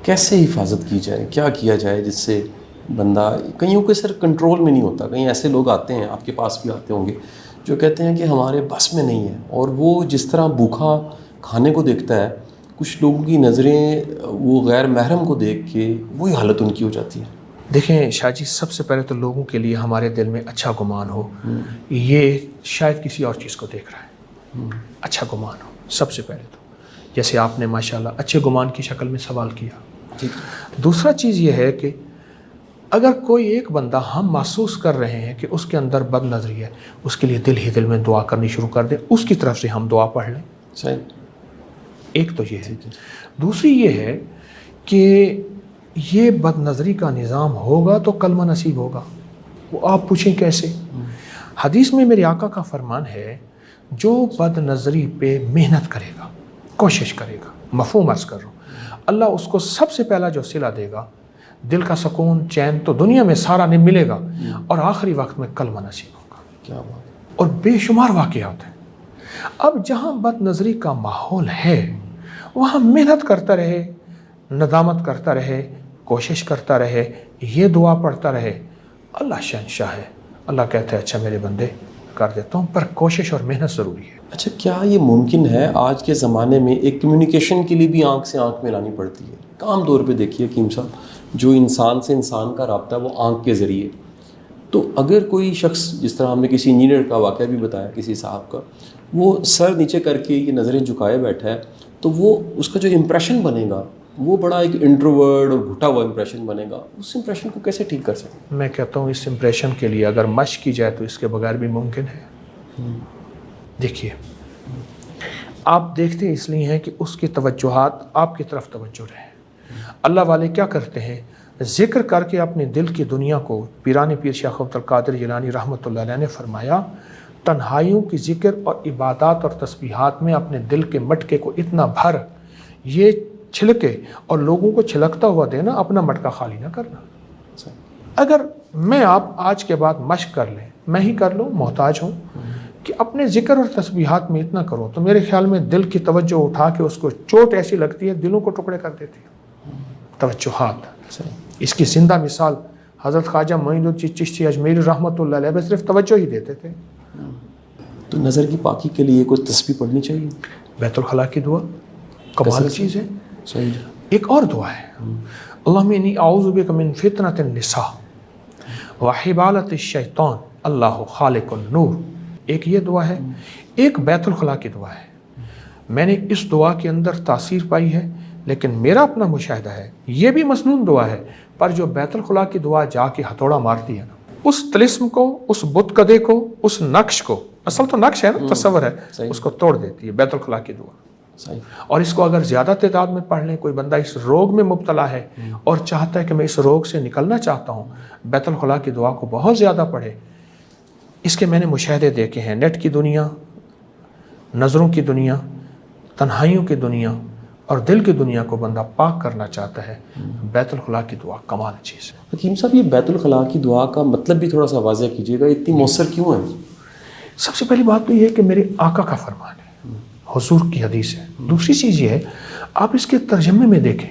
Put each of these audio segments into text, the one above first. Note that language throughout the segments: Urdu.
کیسے حفاظت کی جائے, کیا کیا جائے جس سے بندہ کئیوں کے سر کنٹرول میں نہیں ہوتا. کہیں ایسے لوگ آتے ہیں, آپ کے پاس بھی آتے ہوں گے, جو کہتے ہیں کہ ہمارے بس میں نہیں ہے, اور وہ جس طرح بھوکا کھانے کو دیکھتا ہے, کچھ لوگوں کی نظریں وہ غیر محرم کو دیکھ کے وہی حالت ان کی ہو جاتی ہے. دیکھیں شاہ جی, سب سے پہلے تو لوگوں کے لیے ہمارے دل میں اچھا گمان ہو, یہ شاید کسی اور چیز کو دیکھ رہا ہے. اچھا گمان ہو سب سے پہلے تو, جیسے آپ نے ماشاءاللہ اچھے گمان کی شکل میں سوال کیا. دوسرا چیز یہ ہے کہ اگر کوئی ایک بندہ ہم محسوس کر رہے ہیں کہ اس کے اندر بد نظری ہے, اس کے لیے دل ہی دل میں دعا کرنی شروع کر دیں, اس کی طرف سے ہم دعا پڑھ لیں. صحیح. ایک تو یہ ہے. دوسری یہ ہے کہ یہ بد نظری کا نظام ہوگا تو کلمہ نصیب ہوگا. وہ آپ پوچھیں کیسے؟ حدیث میں میرے آقا کا فرمان ہے, جو بد نظری پہ محنت کرے گا, کوشش کرے گا, مفہوم عرض کر رہا ہوں, اللہ اس کو سب سے پہلا جو صلہ دے گا, دل کا سکون چین تو دنیا میں سارا نہیں ملے گا, اور آخری وقت میں کلمہ نصیب ہوگا. کیا بات. اور بے شمار واقعات ہیں. اب جہاں بد نظری کا ماحول ہے وہاں محنت کرتا رہے, ندامت کرتا رہے, کوشش کرتا رہے, یہ دعا پڑھتا رہے. اللہ شہنشاہ ہے, اللہ کہتا ہے اچھا میرے بندے کر دیتا ہوں, پر کوشش اور محنت ضروری ہے. اچھا, کیا یہ ممکن ہے آج کے زمانے میں ایک کمیونیکیشن کے لیے بھی آنکھ سے آنکھ ملانی پڑتی ہے؟ عام طور پہ دیکھیے حکیم صاحب, جو انسان سے انسان کا رابطہ وہ آنکھ کے ذریعے. تو اگر کوئی شخص, جس طرح ہم نے کسی انجینئر کا واقعہ بھی بتایا, کسی صاحب کا, وہ سر نیچے کر کے یہ نظریں جھکائے بیٹھا ہے, تو وہ اس کا جو امپریشن بنے گا وہ بڑا ایک انٹروورڈ اور گھٹا ہوا امپریشن بنے گا. اس امپریشن کو کیسے ٹھیک کر سکیں؟ میں کہتا ہوں اس امپریشن کے لیے اگر مشق کی جائے تو اس کے بغیر بھی ممکن ہے. دیکھیے, آپ دیکھتے اس لیے ہیں کہ اس کی توجہات آپ کی طرف توجہ رہے. اللہ والے کیا کرتے ہیں, ذکر کر کے اپنے دل کی دنیا کو, پیران پیر شیخ عبد القادر جیلانی رحمۃ اللہ علیہ نے فرمایا, تنہائیوں کی ذکر اور عبادات اور تسبیحات میں اپنے دل کے مٹکے کو اتنا بھر, یہ چھلکے اور لوگوں کو چھلکتا ہوا دینا, اپنا مٹکا خالی نہ کرنا. اگر میں آپ آج کے بعد مشق کر لیں, میں ہی کر لوں, محتاج ہوں, کہ اپنے ذکر اور تسبیحات میں اتنا کرو, تو میرے خیال میں دل کی توجہ اٹھا کے اس کو چوٹ ایسی لگتی ہے, دلوں کو ٹکڑے کر دیتی ہے. توجہات, اس کی زندہ مثال حضرت خواجہ معین الدین چشتی اجمیری رحمۃ اللہ علیہ صرف توجہ ہی دیتے تھے. تو نظر کی پاکی کے لیے کوئی تسبیح پڑھنی چاہیے. بیت الخلاء کی دعا کمال چیز ہے. صحیح. ایک اور دعا ہے, اللہم انی اعوذ بک من فتنۃ النساء وحبالۃ الشیطان اللہ خالق النور. ایک یہ دعا ہے. ایک بیت الخلاء کی دعا ہے. میں نے اس دعا کے اندر تاثیر پائی ہے, لیکن میرا اپنا مشاہدہ ہے یہ بھی مسنون دعا ہے, پر جو بیت الخلاء کی دعا جا کے ہتھوڑا مارتی ہے نا, اس طلسم کو, اس بت کدے کو, اس نقش کو, اصل تو نقش ہے نا, تصور ہے, اس کو توڑ دیتی ہے بیت الخلاء کی دعا. اور اس کو اگر زیادہ تعداد میں پڑھ لیں, کوئی بندہ اس روگ میں مبتلا ہے اور چاہتا ہے کہ میں اس روگ سے نکلنا چاہتا ہوں, بیت الخلاء کی دعا کو بہت زیادہ پڑھے. اس کے میں نے مشاہدے دیکھے ہیں. نیٹ کی دنیا, نظروں کی دنیا, تنہائیوں کی دنیا اور دل کی دنیا کو بندہ پاک کرنا چاہتا ہے, بیت الخلاء کی دعا کمال چیز ہے. حکیم صاحب, یہ بیت الخلاء کی دعا کا مطلب بھی تھوڑا سا واضح کیجیے گا, اتنی مؤثر کیوں ہے؟ سب سے پہلی بات تو یہ ہے کہ میرے آقا کا فرمان ہے, حضور کی حدیث ہے. دوسری چیز یہ ہے, آپ اس کے ترجمے میں دیکھیں,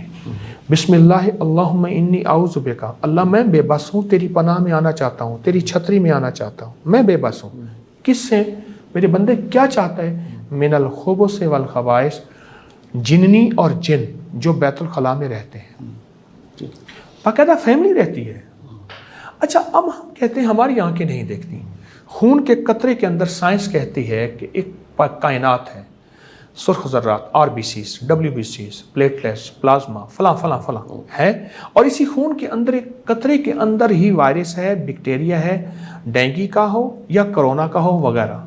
بسم اللہ اللہم انی اعوذ بک, اللہ میں بے بس ہوں, تیری پناہ میں آنا چاہتا ہوں, تیری چھتری میں آنا چاہتا ہوں, میں بے بس ہوں. کس سے؟ میرے بندے کیا چاہتا ہے, من الخبث والخبائث, جننی اور جن جو بیت الخلاء میں رہتے ہیں, باقاعدہ فیملی رہتی ہے. اچھا, اب ہم کہتے ہیں ہماری آنکھیں نہیں دیکھتی, خون کے قطرے کے اندر سائنس کہتی ہے کہ ایک کائنات ہے, سرخ ذرات, R B Cs, W B Cs, platelets, plasma, فلاں فلاں فلاں ہے, اور اسی خون کے اندر ایک قطرے کے اندر ہی وائرس ہے, بیکٹیریا ہے, ڈینگی کا ہو یا کرونا کا ہو وغیرہ.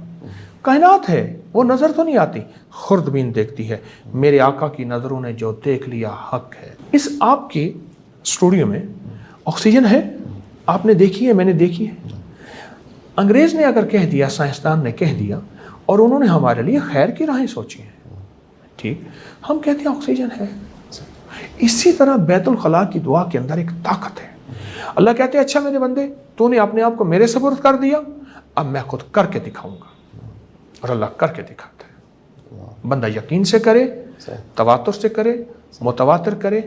کائنات ہے, وہ نظر تو نہیں آتی, خوردبین دیکھتی ہے. میرے آقا کی نظروں نے جو دیکھ لیا حق ہے. اس آپ کی اسٹوڈیو میں آکسیجن ہے, آپ نے دیکھی ہے, میں نے دیکھی ہے. انگریز نے اگر کہہ دیا, سائنسدان نے کہہ دیا, اور انہوں نے ہمارے لیے خیر کی راہیں سوچی ہیں, ٹھیک, ہم کہتے ہیں آکسیجن ہے. اسی طرح بیت الخلاء کی دعا کے اندر ایک طاقت ہے. اللہ کہتے ہیں اچھا میرے بندے, تو نے اپنے آپ کو میرے سپرد کر دیا, اب میں خود کر کے دکھاؤں گا. اور اللہ کر کے دکھاتا ہے. بندہ یقین سے کرے, تواتر سے کرے, متواتر کرے,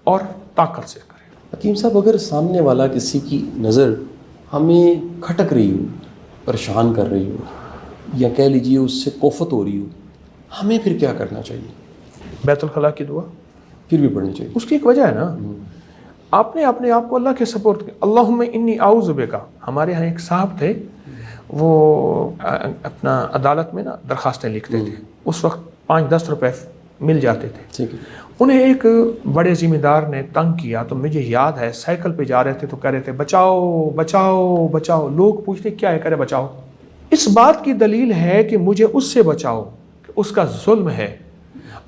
اور طاقت سے کریں۔ حکیم صاحب، اگر سامنے والا کسی کی نظر ہمیں کھٹک رہی ہو، پریشان کر رہی ہو، یا کہہ لیجیے اس سے کوفت ہو رہی ہو، ہمیں پھر کیا کرنا چاہیے؟ بیت الخلاء کی دعا پھر بھی پڑھنی چاہیے۔ اس کی ایک وجہ ہے نا، آپ نے اپنے آپ کو اللہ کے سپورٹ کیا۔ اللہم انی اعوذ بک، ہمارے ہاں ایک صاحب تھے، وہ اپنا عدالت میں نا درخواستیں لکھتے تھے، اس وقت 5-10 روپے مل جاتے تھے۔ ٹھیک ہے۔ انہیں ایک بڑے ذمہ دار نے تنگ کیا، تو مجھے یاد ہے سائیکل پہ جا رہے تھے تو کہہ رہے تھے بچاؤ بچاؤ بچاؤ۔ لوگ پوچھتے کیا ہے، کہہ رہے بچاؤ۔ اس بات کی دلیل ہے کہ مجھے اس سے بچاؤ کہ اس کا ظلم ہے۔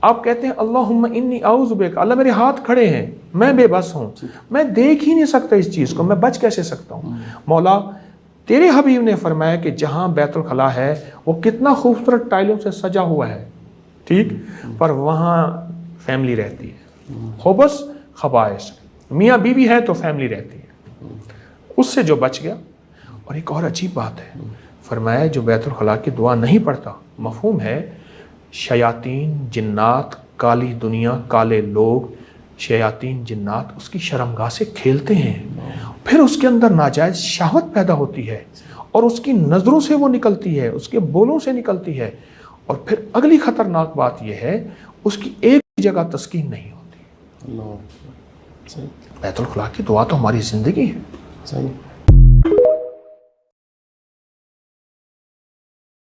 آپ کہتے ہیں اللہم انی اعوذ بک، اللہ میرے ہاتھ کھڑے ہیں، میں بے بس ہوں، میں دیکھ ہی نہیں سکتا اس چیز کو، میں بچ کیسے سکتا ہوں؟ مولا تیرے حبیب نے فرمایا کہ جہاں بیت الخلاء ہے وہ کتنا خوبصورت ٹائلوں سے سجا ہوا ہے، ٹھیک، پر وہاں فیملی رہتی ہے، خبث خبائث، میاں بیوی ہے تو فیملی رہتی ہے، اس سے جو بچ گیا۔ اور ایک اور عجیب بات ہے، فرمایا جو بیت الخلاء کی دعا نہیں پڑھتا، مفہوم ہے شیاطین جنات، کالی دنیا، کالے لوگ، شیاطین جنات اس کی شرمگاہ سے کھیلتے ہیں، پھر اس کے اندر ناجائز شہوت پیدا ہوتی ہے، اور اس کی نظروں سے وہ نکلتی ہے، اس کے بولوں سے نکلتی ہے، اور پھر اگلی خطرناک بات یہ ہے اس کی ایک جگہ تسکین نہیں ہوتی۔ اللہ، بیت الخلاء کی دعا تو ہماری زندگی ہے۔ صحیح۔